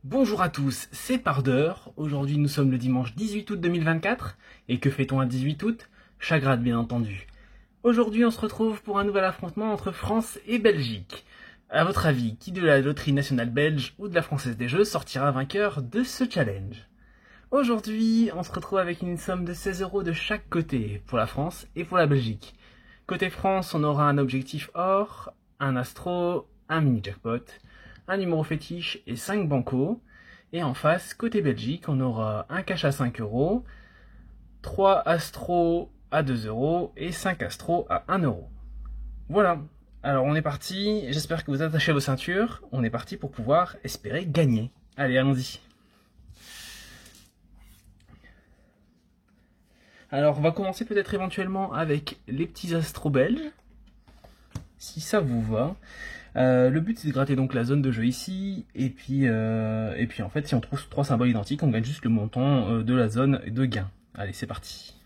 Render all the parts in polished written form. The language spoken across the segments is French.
Bonjour à tous, c'est Pardeur. Aujourd'hui nous sommes le dimanche 18 août 2024. Et que fait-on un 18 août? Chagrade bien entendu. Aujourd'hui on se retrouve pour un nouvel affrontement entre France et Belgique. À votre avis, qui de la loterie nationale belge ou de la Française des Jeux sortira vainqueur de ce challenge? Aujourd'hui on se retrouve avec une somme de 16 € de chaque côté, pour la France et pour la Belgique. Côté France, on aura un objectif or, un astro, un mini jackpot, un numéro fétiche et 5 bancos. Et en face, côté Belgique, on aura un cash à 5 €, 3 astros à 2 € et 5 astros à 1 €. Voilà, alors on est parti, j'espère que vous attachez vos ceintures, on est parti pour pouvoir espérer gagner. Allez, allons-y. Alors on va commencer peut-être éventuellement avec les petits astros belges, si ça vous va. Le but c'est de gratter donc la zone de jeu ici, et puis en fait si on trouve 3 symboles identiques, on gagne juste le montant de la zone de gain. Allez, c'est parti.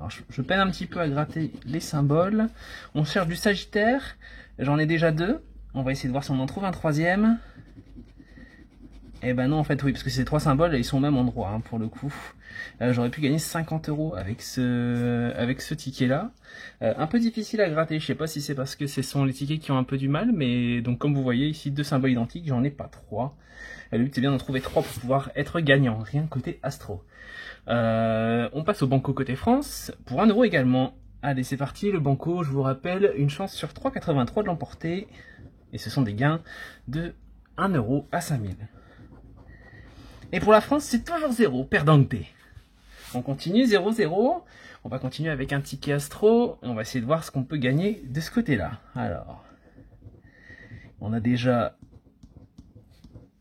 Alors je peine un petit peu à gratter les symboles. On cherche du Sagittaire, j'en ai déjà 2. On va essayer de voir si on en trouve un troisième. Eh ben non, en fait oui, parce que ces 3 symboles, ils sont au même endroit hein, pour le coup. J'aurais pu gagner 50 € avec ce ticket là. Un peu difficile à gratter, je sais pas si c'est parce que ce sont les tickets qui ont un peu du mal, mais donc comme vous voyez ici 2 symboles identiques, j'en ai pas 3. Le but c'est bien d'en trouver 3 pour pouvoir être gagnant, rien côté astro. On passe au banco côté France, pour 1 € également. Allez c'est parti, le banco, je vous rappelle, une chance sur 3,83 de l'emporter. Et ce sont des gains de 1 € à 5000. Et pour la France, c'est toujours 0, perdante. On continue, 0-0. On va continuer avec un ticket astro. On va essayer de voir ce qu'on peut gagner de ce côté-là. Alors, on a déjà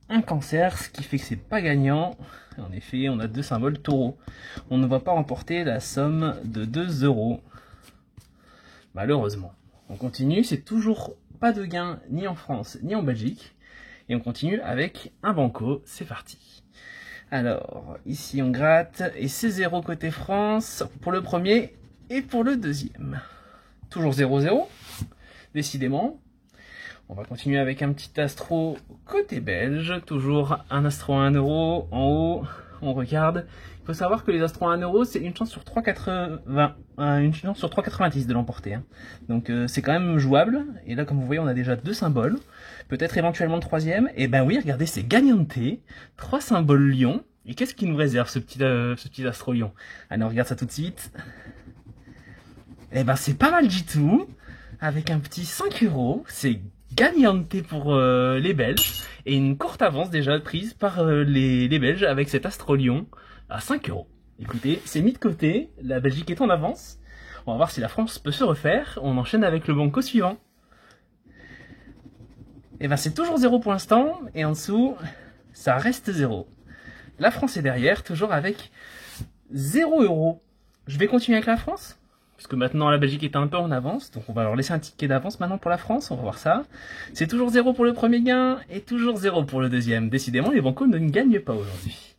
un cancer, ce qui fait que c'est pas gagnant. En effet, on a 2 symboles taureau. On ne va pas remporter la somme de 2 €. Malheureusement. On continue, c'est toujours pas de gain ni en France ni en Belgique. Et on continue avec un banco, c'est parti. Alors, ici on gratte, et c'est 0 côté France pour le premier et pour le deuxième. Toujours 0-0, décidément. On va continuer avec un petit astro côté belge, toujours un astro à 1 € en haut, on regarde. Il faut savoir que les astros à 1 €, c'est une chance sur 3,90 de l'emporter. Hein. Donc c'est quand même jouable, et là comme vous voyez on a déjà 2 symboles. Peut-être éventuellement le troisième. Et ben oui, regardez, c'est gagnante. 3 symboles lion. Et qu'est-ce qui nous réserve ce petit astro lion? Allez, on regarde ça tout de suite. Et ben c'est pas mal du tout. Avec un petit 5 €. C'est gagnante pour les Belges. Et une courte avance déjà prise par les Belges avec cet astro lion à 5 €. Écoutez, c'est mis de côté. La Belgique est en avance. On va voir si la France peut se refaire. On enchaîne avec le banco suivant. Et ben c'est toujours 0 pour l'instant, et en dessous, ça reste 0. La France est derrière, toujours avec 0 €. Je vais continuer avec la France, parce que maintenant la Belgique est un peu en avance, donc on va leur laisser un ticket d'avance maintenant pour la France, on va voir ça. C'est toujours 0 pour le premier gain, et toujours 0 pour le deuxième. Décidément, les bancos ne gagnent pas aujourd'hui.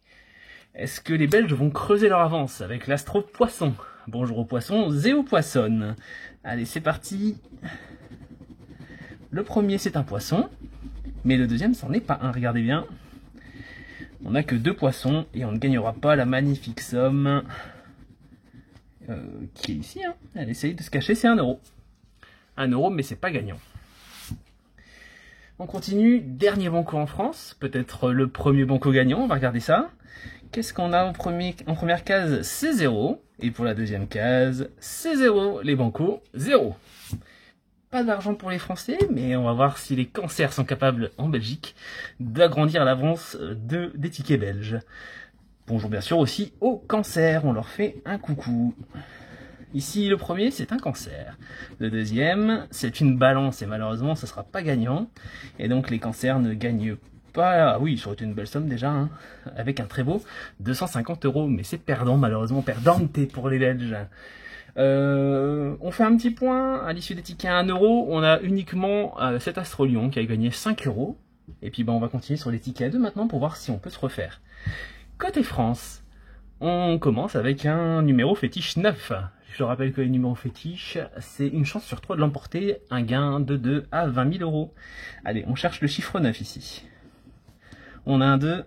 Est-ce que les Belges vont creuser leur avance avec l'astro poisson? Bonjour aux poissons, Zéo poissonne. Allez, c'est parti. Le premier c'est un poisson, mais le deuxième c'en est pas un, regardez bien. On n'a que 2 poissons et on ne gagnera pas la magnifique somme qui est ici. Hein. Elle essaye de se cacher, c'est 1 €. 1 € mais c'est pas gagnant. On continue, dernier banco en France, peut-être le premier banco gagnant, on va regarder ça. Qu'est-ce qu'on a en première case? C'est 0. Et pour la deuxième case, c'est 0. Les bancos, 0. Pas d'argent pour les Français, mais on va voir si les cancers sont capables, en Belgique, d'agrandir l'avance des tickets belges. Bonjour bien sûr aussi aux cancers, on leur fait un coucou. Ici, le premier, c'est un cancer. Le deuxième, c'est une balance, et malheureusement, ça sera pas gagnant. Et donc, les cancers ne gagnent pas... Ah oui, ça aurait été une belle somme déjà, hein, avec un très beau 250 €. Mais c'est perdant, malheureusement, perdante pour les Belges. On fait un petit point. À l'issue des tickets à 1 euro, on a uniquement cet Astro-Lion qui a gagné 5 euros. Et puis on va continuer sur les tickets à 2 maintenant pour voir si on peut se refaire. Côté France, on commence avec un numéro fétiche 9. Je rappelle que les numéros fétiches, c'est une chance sur 3 de l'emporter, un gain de 2 à 20 000 euros. Allez, on cherche le chiffre 9 ici. On a un 2,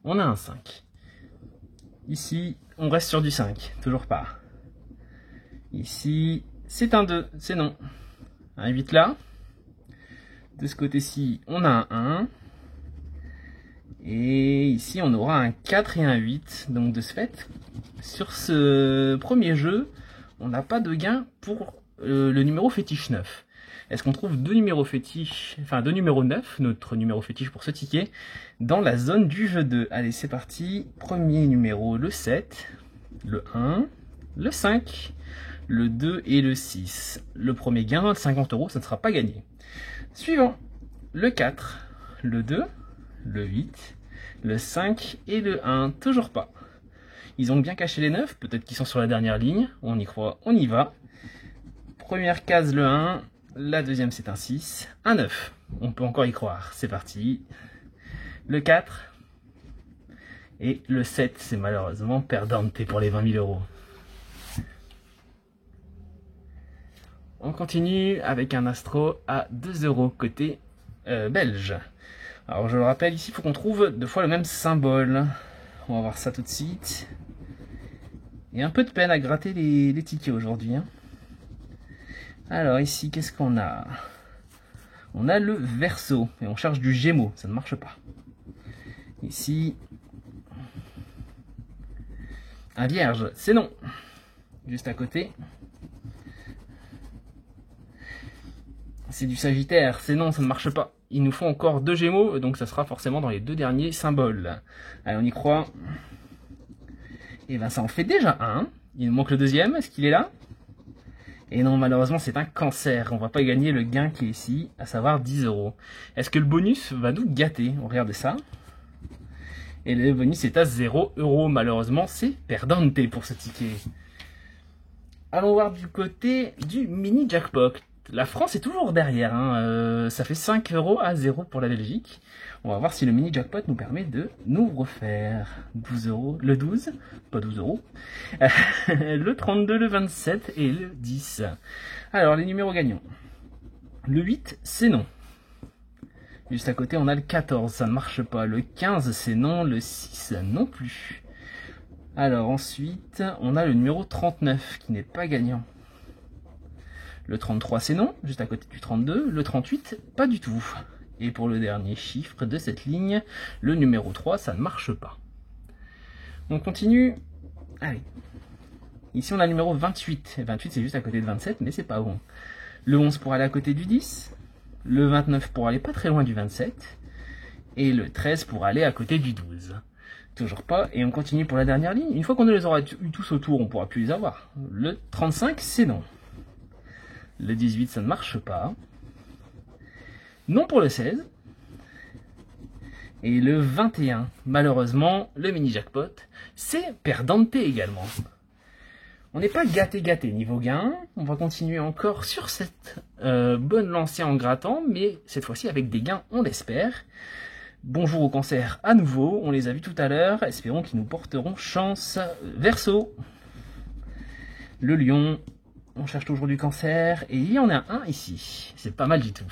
on a un 5. Ici, on reste sur du 5, toujours pas. Ici, c'est un 2, c'est non. Un 8 là. De ce côté-ci, on a un 1. Et ici, on aura un 4 et un 8. Donc de ce fait, sur ce premier jeu, on n'a pas de gain pour le numéro fétiche 9. Est-ce qu'on trouve deux numéros fétiches, enfin deux numéros 9, notre numéro fétiche pour ce ticket, dans la zone du jeu 2? Allez, c'est parti. Premier numéro, le 7, le 1, le 5, le 2 et le 6. Le premier gain, 50 euros, ça ne sera pas gagné. Suivant, le 4, le 2, le 8, le 5 et le 1, toujours pas. Ils ont bien caché les 9, peut-être qu'ils sont sur la dernière ligne, on y croit, on y va. Première case, le 1, la deuxième c'est un 6, un 9, on peut encore y croire, c'est parti. Le 4 et le 7, c'est malheureusement perdante pour les 20 000 euros. On continue avec un astro à 2 euros côté belge. Alors je le rappelle, ici il faut qu'on trouve deux fois le même symbole. On va voir ça tout de suite. Il y a un peu de peine à gratter les tickets aujourd'hui. Hein. Alors ici, qu'est-ce qu'on a? On a le Verseau et on cherche du Gémeaux, ça ne marche pas. Ici, un Vierge, c'est non. Juste à côté. C'est du Sagittaire, c'est non, ça ne marche pas. Il nous faut encore deux Gémeaux, donc ça sera forcément dans les deux derniers symboles. Allez, on y croit. Et bien ça en fait déjà un. Il nous manque le deuxième, est-ce qu'il est là? Et non, malheureusement c'est un Cancer. On va pas gagner le gain qui est ici, à savoir 10 euros. Est-ce que le bonus va nous gâter? On regarde ça. Et le bonus est à 0 euros. Malheureusement, c'est perdante pour ce ticket. Allons voir du côté du mini jackpot. La France est toujours derrière, hein. Ça fait 5 euros à 0 pour la Belgique. On va voir si le mini jackpot nous permet de nous refaire 12 euros, le 12, pas 12 euros, le 32, le 27 et le 10. Alors les numéros gagnants. Le 8, c'est non. Juste à côté, on a le 14, ça ne marche pas. Le 15, c'est non. Le 6, non plus. Alors ensuite, on a le numéro 39 qui n'est pas gagnant. Le 33, c'est non, juste à côté du 32. Le 38, pas du tout. Et pour le dernier chiffre de cette ligne, le numéro 3, ça ne marche pas. On continue. Allez. Ici, on a le numéro 28. Et 28, c'est juste à côté de 27, mais c'est pas bon. Le 11 pour aller à côté du 10. Le 29 pour aller pas très loin du 27. Et le 13 pour aller à côté du 12. Toujours pas. Et on continue pour la dernière ligne. Une fois qu'on les aura eu tous autour, on pourra plus les avoir. Le 35, c'est non. Le 18, ça ne marche pas. Non pour le 16. Et le 21, malheureusement, le mini jackpot, c'est perdante également. On n'est pas gâté niveau gain. On va continuer encore sur cette bonne lancée en grattant, mais cette fois-ci avec des gains, on l'espère. Bonjour au Cancer à nouveau, on les a vus tout à l'heure. Espérons qu'ils nous porteront chance. Verseau, le Lion. On cherche toujours du Cancer, et il y en a un ici. C'est pas mal du tout.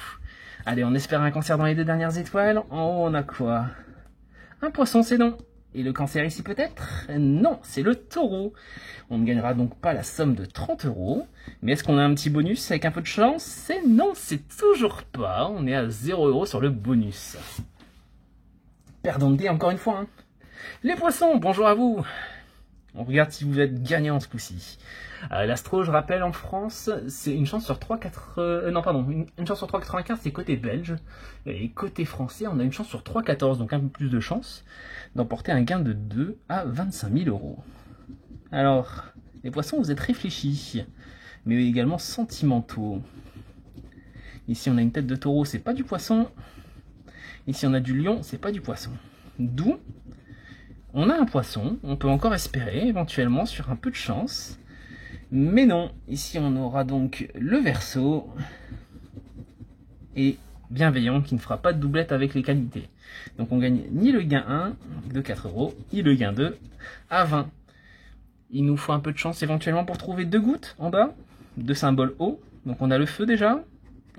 Allez, on espère un Cancer dans les deux dernières étoiles. En haut, on a quoi? Un Poisson, c'est non. Et le Cancer ici peut-être? Non, c'est le Taureau. On ne gagnera donc pas la somme de 30 euros. Mais est-ce qu'on a un petit bonus avec un peu de chance? C'est non, c'est toujours pas. On est à 0 euros sur le bonus. Perdante encore une fois. Hein. Les Poissons, bonjour à vous. On regarde si vous êtes gagnant ce coup-ci. L'astro, je rappelle, en France, c'est une chance sur 3,4... non, pardon, une chance sur 3,95, c'est côté belge. Et côté français, on a une chance sur 3,14, donc un peu plus de chance d'emporter un gain de 2 à 25 000 euros. Alors, les Poissons, vous êtes réfléchis, mais également sentimentaux. Ici, on a une tête de Taureau, c'est pas du Poisson. Ici, on a du Lion, c'est pas du Poisson. D'où on a un Poisson, on peut encore espérer éventuellement sur un peu de chance. Mais non, ici on aura donc le verso et bienveillant qui ne fera pas de doublette avec les qualités. Donc on gagne ni le gain 1 de 4 €, ni le gain 2 à 20. Il nous faut un peu de chance éventuellement pour trouver 2 gouttes en bas, 2 symboles eau. Donc on a le feu déjà,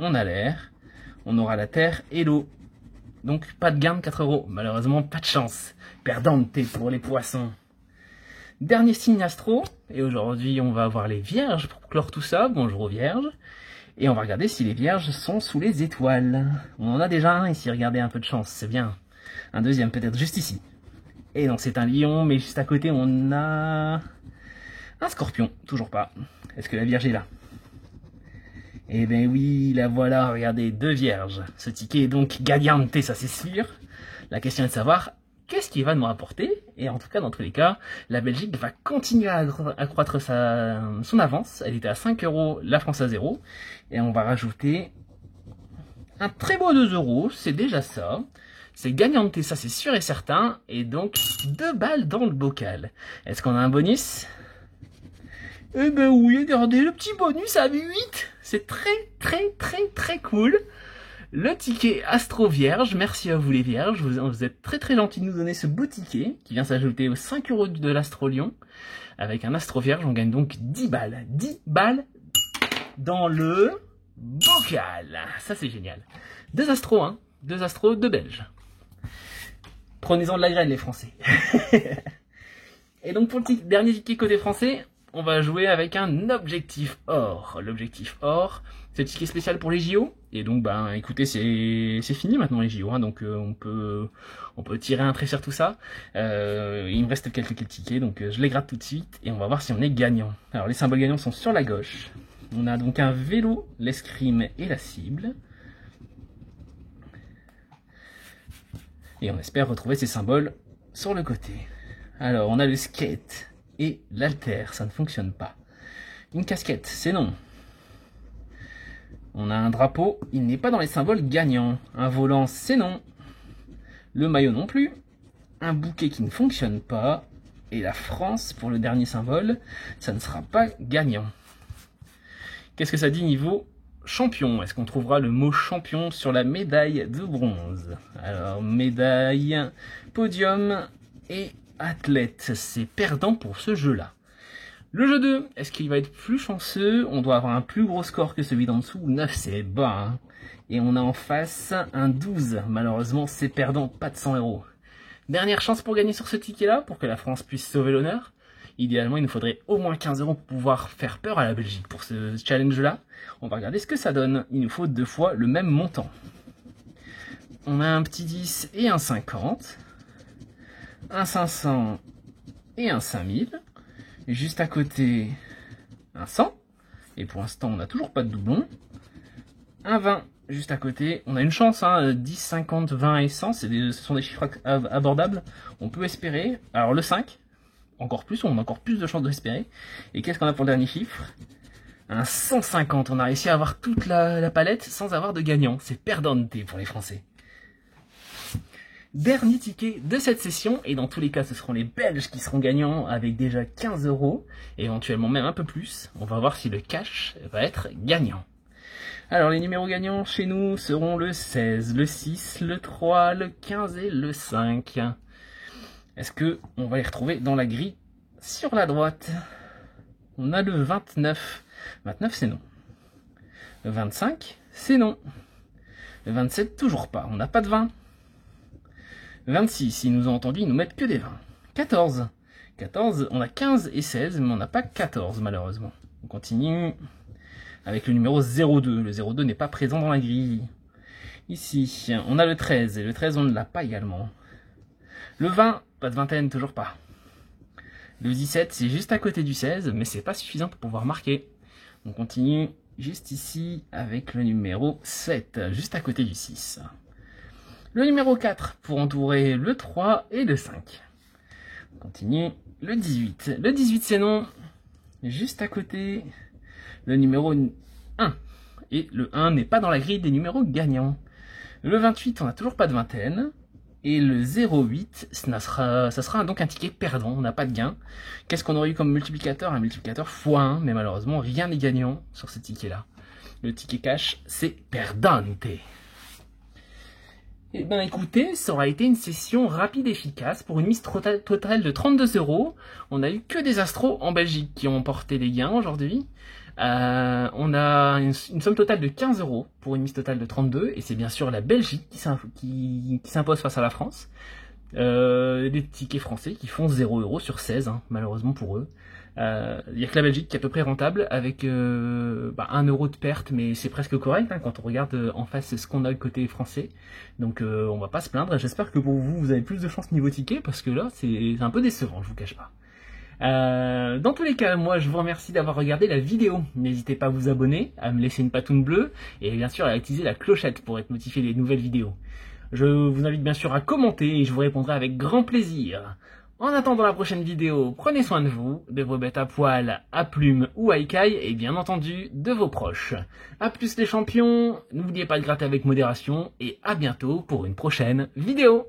on a l'air, on aura la terre et l'eau. Donc pas de gain de 4 €, malheureusement pas de chance. Perdante pour les poissons. Dernier signe astro, et aujourd'hui on va avoir les vierges pour clore tout ça. Bonjour aux vierges. Et on va regarder si les vierges sont sous les étoiles. On en a déjà un ici, regardez, un peu de chance, c'est bien. Un deuxième peut-être juste ici. Et donc c'est un lion, mais juste à côté on a un scorpion, toujours pas. Est-ce que la vierge est là? Eh ben oui, la voilà, regardez, 2 vierges. Ce ticket est donc gagnante, ça c'est sûr. La question est de savoir qu'est-ce qu'il va nous rapporter. Et en tout cas, dans tous les cas, la Belgique va continuer à accroître son avance. Elle était à 5 €, la France à 0. Et on va rajouter un très beau 2 €, c'est déjà ça. C'est gagnante, ça c'est sûr et certain. Et donc, 2 balles dans le bocal. Est-ce qu'on a un bonus? Eh ben oui, regardez, le petit bonus à 8. C'est très cool. Le ticket Astro Vierge, merci à vous les vierges, vous êtes très gentils de nous donner ce beau ticket qui vient s'ajouter aux 5 € de l'Astro Lion. Avec un Astro Vierge, on gagne donc 10 balles. 10 balles dans le bocal. Ça c'est génial. 2 astros, hein. 2 astros, 2 belges. Prenez-en de la graine les Français. Et donc pour le dernier ticket côté français, on va jouer avec un objectif or. L'objectif or, c'est le ticket spécial pour les JO. Et donc, ben, écoutez, c'est fini maintenant les JO. Hein, donc, on peut tirer un trait sur tout ça. Il me reste quelques tickets, donc je les gratte tout de suite. Et on va voir si on est gagnant. Alors, les symboles gagnants sont sur la gauche. On a donc un vélo, l'escrime et la cible. Et on espère retrouver ces symboles sur le côté. Alors, on a le skate et l'alter, ça ne fonctionne pas. Une casquette, c'est non. On a un drapeau, il n'est pas dans les symboles gagnants. Un volant, c'est non. Le maillot non plus. Un bouquet qui ne fonctionne pas. Et la France, pour le dernier symbole, ça ne sera pas gagnant. Qu'est-ce que ça dit niveau champion? Est-ce qu'on trouvera le mot champion sur la médaille de bronze? Alors, médaille, podium et athlète. C'est perdant pour ce jeu-là. Le jeu 2, est-ce qu'il va être plus chanceux? On doit avoir un plus gros score que celui d'en dessous. 9, c'est bas. Hein. Et on a en face un 12. Malheureusement, c'est perdant, pas de 100 €. Dernière chance pour gagner sur ce ticket-là, pour que la France puisse sauver l'honneur. Idéalement, il nous faudrait au moins 15 € pour pouvoir faire peur à la Belgique pour ce challenge-là. On va regarder ce que ça donne. Il nous faut 2 fois le même montant. On a un petit 10 et un 50. Un 500 et un 5000. Juste à côté, un 100. Et pour l'instant, on n'a toujours pas de doublon. Un 20 juste à côté. On a une chance, hein, 10, 50, 20 et 100. Ce sont des chiffres abordables. On peut espérer. Alors le 5, encore plus, on a encore plus de chances de l'espérer. Et qu'est-ce qu'on a pour le dernier chiffre? Un 150. On a réussi à avoir toute la palette sans avoir de gagnant. C'est perdante pour les Français. Dernier ticket de cette session, et dans tous les cas ce seront les Belges qui seront gagnants avec déjà 15 €, éventuellement même un peu plus. On va voir si le cash va être gagnant. Alors les numéros gagnants chez nous seront le 16, le 6, le 3, le 15 et le 5. Est-ce que on va les retrouver dans la grille sur la droite? On a le 29. 29 c'est non. Le 25 c'est non. Le 27 toujours pas, on n'a pas de 20. 26, ils nous ont entendu, ils nous mettent que des 20. 14. 14, on a 15 et 16, mais on n'a pas 14 malheureusement. On continue avec le numéro 02. Le 02 n'est pas présent dans la grille. Ici, on a le 13, et le 13 on ne l'a pas également. Le 20, pas de vingtaine, toujours pas. Le 17, c'est juste à côté du 16, mais c'est pas suffisant pour pouvoir marquer. On continue juste ici avec le numéro 7, juste à côté du 6. Le numéro 4 pour entourer le 3 et le 5. On continue. Le 18. Le 18 c'est non. Juste à côté, le numéro 1. Et le 1 n'est pas dans la grille des numéros gagnants. Le 28, on n'a toujours pas de vingtaine. Et le 0,8, ça sera donc un ticket perdant, on n'a pas de gain. Qu'est-ce qu'on aurait eu comme multiplicateur? Un multiplicateur x1, mais malheureusement rien n'est gagnant sur ce ticket-là. Le ticket cash, c'est perdante. Eh ben écoutez, ça aura été une session rapide et efficace pour une mise totale de 32 €. On a eu que des astros en Belgique qui ont porté les gains aujourd'hui. On a une somme totale de 15 € pour une mise totale de 32, et c'est bien sûr la Belgique qui s'impose face à la France. Des tickets français qui font 0 € sur 16, hein, malheureusement pour eux. Il y a que la Belgique qui est à peu près rentable avec 1 € de perte, mais c'est presque correct hein, quand on regarde en face ce qu'on a côté français. Donc on va pas se plaindre. J'espère que pour vous, vous avez plus de chance niveau ticket, parce que là c'est un peu décevant, je vous cache pas. Dans tous les cas, moi je vous remercie d'avoir regardé la vidéo. N'hésitez pas à vous abonner, à me laisser une patoune bleue, et bien sûr à utiliser la clochette pour être notifié des nouvelles vidéos. Je vous invite bien sûr à commenter et je vous répondrai avec grand plaisir. En attendant la prochaine vidéo, prenez soin de vous, de vos bêtes à poil, à plumes ou à écailles, et bien entendu de vos proches. A plus les champions, n'oubliez pas de gratter avec modération, et à bientôt pour une prochaine vidéo.